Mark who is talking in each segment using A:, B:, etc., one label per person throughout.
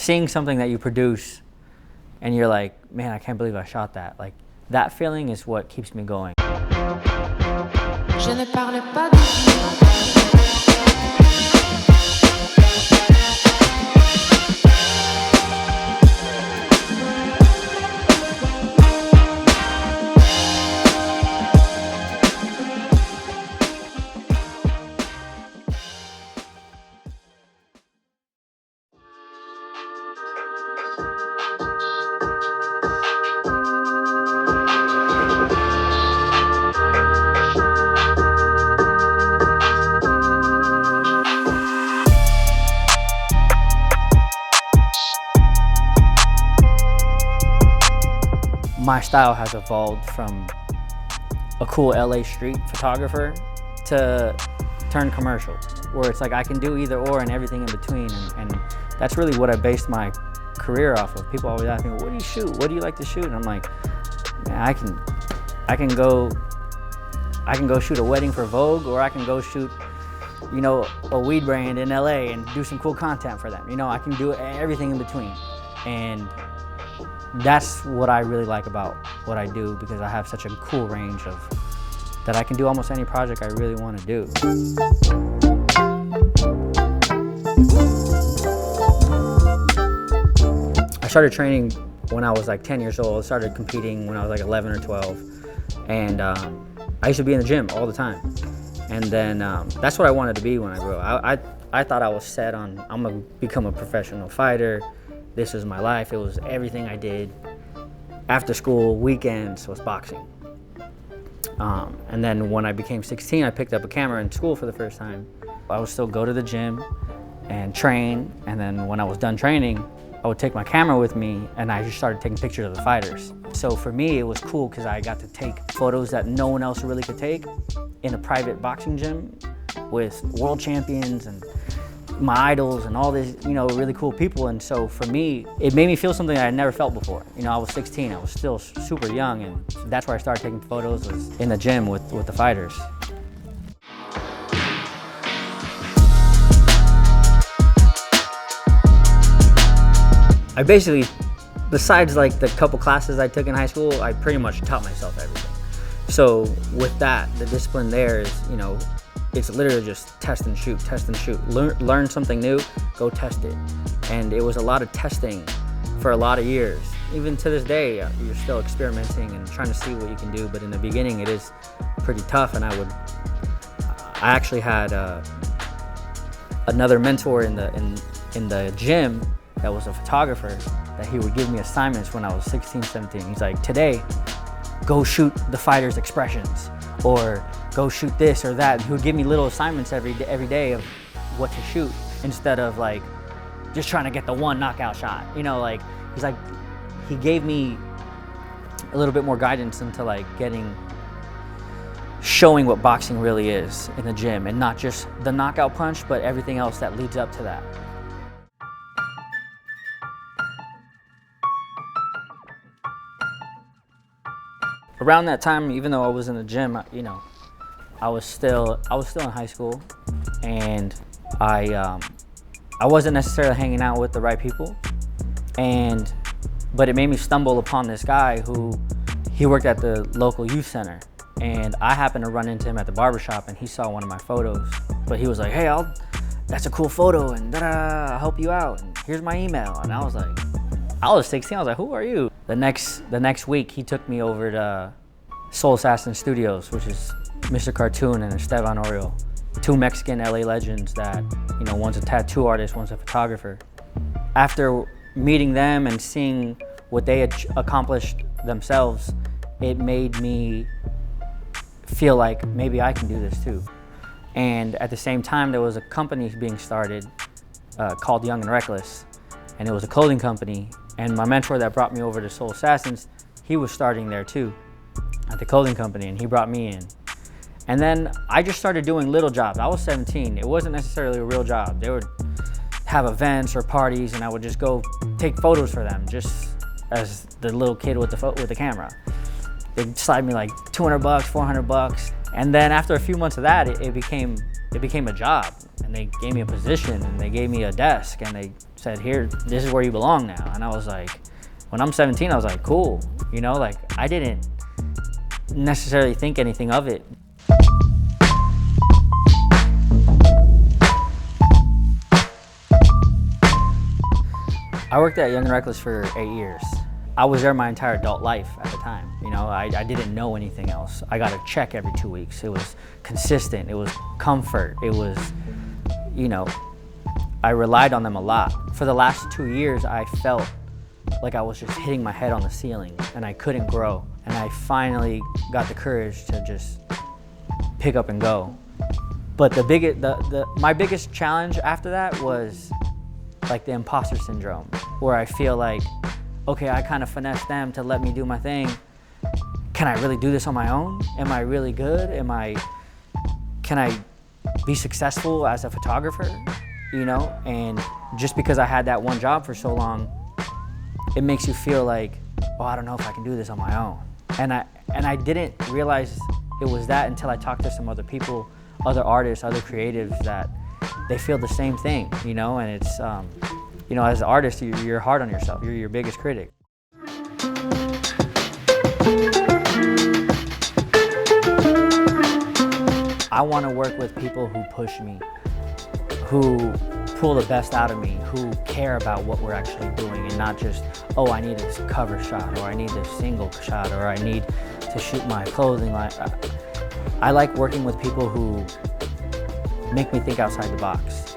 A: seeing something that you produce and you're like, man, I can't believe I shot that. Like, that feeling is what keeps me going.
B: Je ne parle pas de vie.
A: My style has evolved from a cool LA street photographer to turn commercial, where it's like I can do either or and everything in between, and that's really what I based my career off of. People always ask me, what do you shoot? What do you like to shoot? And I'm like, man, I can go shoot a wedding for Vogue, or I can go shoot, you know, a weed brand in LA and do some cool content for them. You know, I can do everything in between. And that's what I really like about what I do, because I have such a cool range of that I can do almost any project I really want to do. I started training when I was like 10 years old. I started competing when I was like 11 or 12. And I used to be in the gym all the time. And then that's what I wanted to be when I grew up. I thought I was set on, I'm gonna become a professional fighter. This was my life. It was everything I did. After school, weekends was boxing. And then when I became 16, I picked up a camera in school for the first time. I would still go to the gym and train. And then when I was done training, I would take my camera with me and I just started taking pictures of the fighters. So for me, it was cool because I got to take photos that no one else really could take in a private boxing gym with world champions and my idols and all these, you know, really cool people. And so for me, it made me feel something that I never felt before. You know, I was 16, I was still super young, and that's where I started taking photos, was in the gym with the fighters. I basically, besides like the couple classes I took in high school, I pretty much taught myself everything. So with that, the discipline there is, you know, it's literally just test and shoot, test and shoot. Learn something new, go test it. And it was a lot of testing for a lot of years. Even to this day, you're still experimenting and trying to see what you can do, but in the beginning it is pretty tough. And I actually had another mentor in the gym that was a photographer, that he would give me assignments when I was 16, 17. He's like, today, go shoot the fighter's expressions, or go shoot this or that. He would give me little assignments every day of what to shoot, instead of like just trying to get the one knockout shot. You know, like he gave me a little bit more guidance into like showing what boxing really is in the gym, and not just the knockout punch, but everything else that leads up to that. Around that time, even though I was in the gym, you know, I was still in high school, and I wasn't necessarily hanging out with the right people, but it made me stumble upon this guy he worked at the local youth center, and I happened to run into him at the barbershop, and he saw one of my photos. But he was like, hey, that's a cool photo, and I'll help you out, and here's my email. And I was 16, I was like, who are you? The next week, he took me over to Soul Assassin Studios, which is Mr. Cartoon and Esteban Oriol, two Mexican LA legends that, you know, one's a tattoo artist, one's a photographer. After meeting them and seeing what they had accomplished themselves, it made me feel like maybe I can do this too. And at the same time, there was a company being started called Young and Reckless, and it was a clothing company. And my mentor that brought me over to Soul Assassins, he was starting there too, at the clothing company, and he brought me in. And then I just started doing little jobs. I was 17. It wasn't necessarily a real job. They would have events or parties, and I would just go take photos for them, just as the little kid with the camera. They'd slide me like $200, $400. And then after a few months of that, it became a job, and they gave me a position, and they gave me a desk, and they said, here, this is where you belong now. And I was like, when I'm 17, I was like, cool. You know, like I didn't necessarily think anything of it. I worked at Young and Reckless for 8 years. I was there my entire adult life at the time. You know, I didn't know anything else. I got a check every 2 weeks. It was consistent, it was comfort, it was, you know, I relied on them a lot. For the last 2 years, I felt like I was just hitting my head on the ceiling and I couldn't grow. And I finally got the courage to just pick up and go. But my biggest challenge after that was like the imposter syndrome, where I feel like, okay, I kind of finessed them to let me do my thing. Can I really do this on my own? Am I really good? Can I be successful as a photographer? You know, and just because I had that one job for so long, it makes you feel like, oh, I don't know if I can do this on my own. And I didn't realize it was that until I talked to some other people, other artists, other creatives, that they feel the same thing, you know, and it's, you know, as an artist, you're hard on yourself. You're your biggest critic. I want to work with people who push me, who pull the best out of me, who care about what we're actually doing and not just, oh, I need a cover shot, or I need a single shot, or I need to shoot my clothing line. I like working with people who make me think outside the box.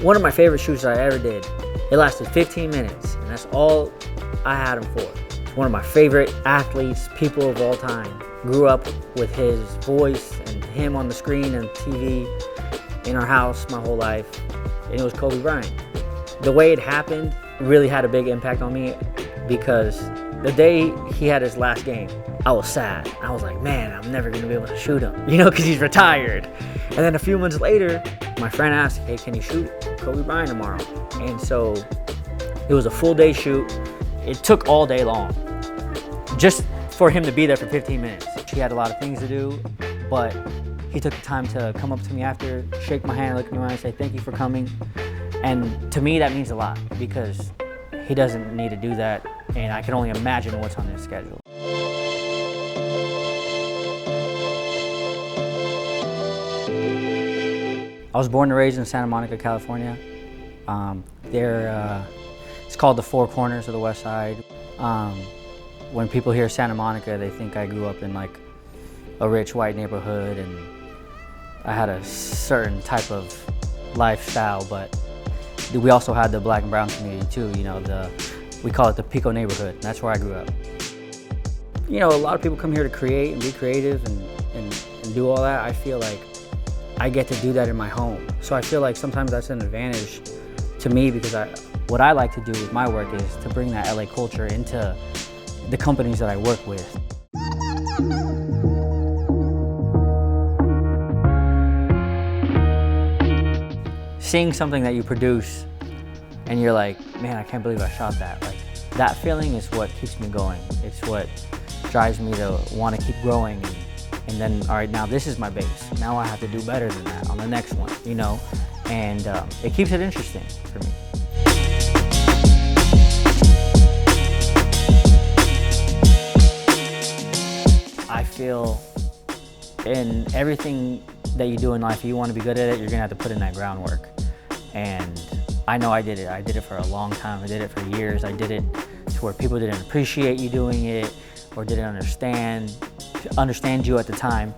A: One of my favorite shoots I ever did, it lasted 15 minutes, and that's all I had him for. One of my favorite athletes, people of all time. Grew up with his voice and him on the screen and TV in our house my whole life, and it was Kobe Bryant. The way it happened really had a big impact on me, because the day he had his last game, I was sad. I was like, man, I'm never gonna be able to shoot him, you know, because he's retired. And then a few months later, my friend asked, hey, can you shoot Kobe Bryant tomorrow? And so it was a full day shoot. It took all day long, just for him to be there for 15 minutes. He had a lot of things to do, but he took the time to come up to me after, shake my hand, look me in my eye, and say, thank you for coming. And to me, that means a lot, because he doesn't need to do that, and I can only imagine what's on his schedule. I was born and raised in Santa Monica, California. It's called the Four Corners of the West Side. When people hear Santa Monica, they think I grew up in like a rich white neighborhood and I had a certain type of lifestyle, but we also had the black and brown community too, you know, we call it the Pico neighborhood, and that's where I grew up. You know, a lot of people come here to create and be creative and do all that. I feel like I get to do that in my home. So I feel like sometimes that's an advantage to me, because what I like to do with my work is to bring that LA culture into the companies that I work with. Seeing something that you produce and you're like, man, I can't believe I shot that. Like, that feeling is what keeps me going. It's what drives me to want to keep growing. And then, all right, now this is my base. Now I have to do better than that on the next one, you know? And it keeps it interesting for me. I feel in everything that you do in life, if you want to be good at it, you're gonna have to put in that groundwork. And I know I did it. I did it for a long time. I did it for years. I did it to where people didn't appreciate you doing it or didn't understand you at the time.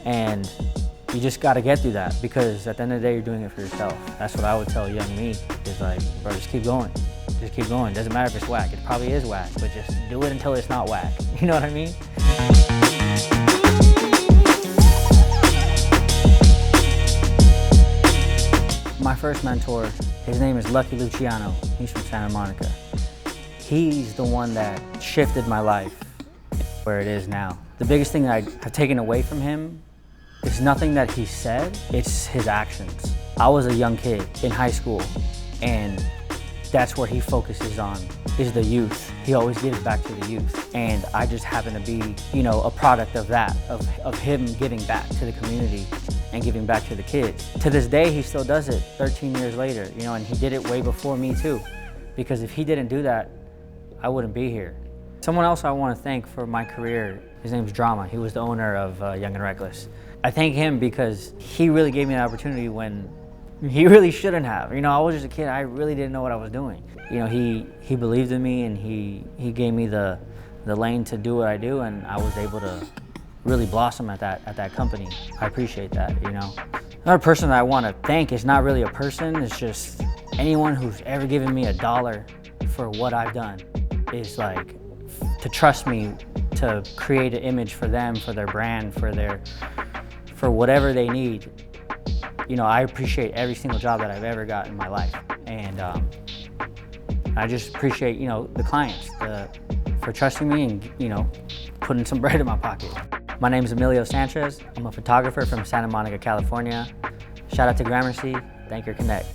A: And you just gotta get through that, because at the end of the day, you're doing it for yourself. That's what I would tell young me, is like, bro, just keep going. Just keep going. Doesn't matter if it's whack. It probably is whack, but just do it until it's not whack. You know what I mean? My first mentor, his name is Lucky Luciano. He's from Santa Monica. He's the one that shifted my life where it is now. The biggest thing that I have taken away from him is nothing that he said, it's his actions. I was a young kid in high school, and that's where he focuses on is the youth. He always gives back to the youth. And I just happen to be, you know, a product of that, of him giving back to the community and giving back to the kids. To this day, he still does it 13 years later, you know, and he did it way before me too. Because if he didn't do that, I wouldn't be here. Someone else I want to thank for my career, his name's Drama. He was the owner of Young and Reckless. I thank him because he really gave me an opportunity when he really shouldn't have. You know, I was just a kid, I really didn't know what I was doing. You know, he believed in me and he gave me the lane to do what I do, and I was able to really blossom at that company. I appreciate that, you know. Another person that I want to thank is not really a person, it's just anyone who's ever given me $1 for what I've done is like, to trust me to create an image for them, for their brand, for whatever they need. You know, I appreciate every single job that I've ever got in my life. And I just appreciate, you know, the clients for trusting me and, you know, putting some bread in my pocket. My name is Emilio Sanchez. I'm a photographer from Santa Monica, California. Shout out to Gramercy. Thank you, Connect.